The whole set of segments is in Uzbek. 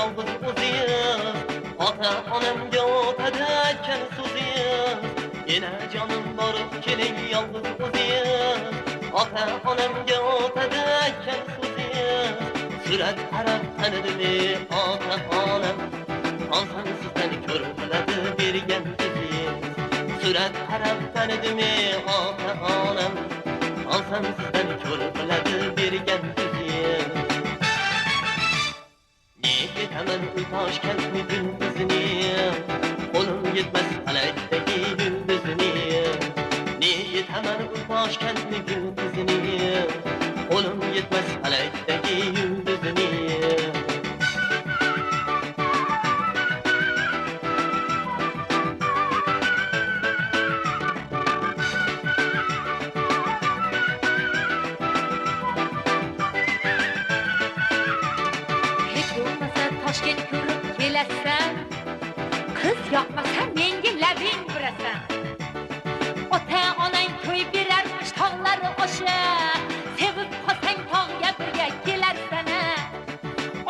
yolg'iz o'ziz. Ota-onamga o'tadi aytgan so'ziz. Enajonim borib keling yolg'iz o'ziz. Ota-onamga o'tadi aytgan so'ziz. Surat qarab tanidimi ota-onam? Olsam sizdan ko'rib qiladi bergan so'ziz. Surat qarab tanidimi ota-onam? Olsam sizdan ko'rib qiladi bergan so'ziz. Ne ketaman u Toshkentni gündüzini, qo'lim yetmas falakdagi yulduzini. Ne ketaman u Toshkentni gündüzini, qo'lim yetmas falakdagi yulduzini. Toshkent ko'rib kelasan, qiz yoqmasa menga labing burasan. Ota-onang to'y berarmish tog'lari osha, sevib qolsang tog'ga birga kelarsan.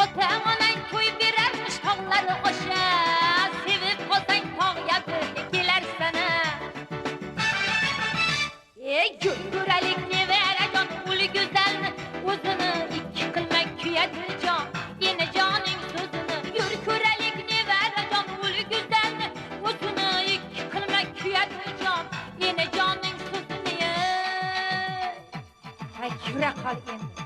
Ota-onang to'y berarmish tog'lari osha, sevib qolsang tog'ga birga kelarsan. Yurguralik nevarajon ul go'zalni, o'zini ikki qilmay kuyadi jon. Enajoning so'zini yur ko'ralik nevarajon ul go'zalni, o'zini ikki qilmay kuyadi jon. Enajoning so'zini yura qol endi.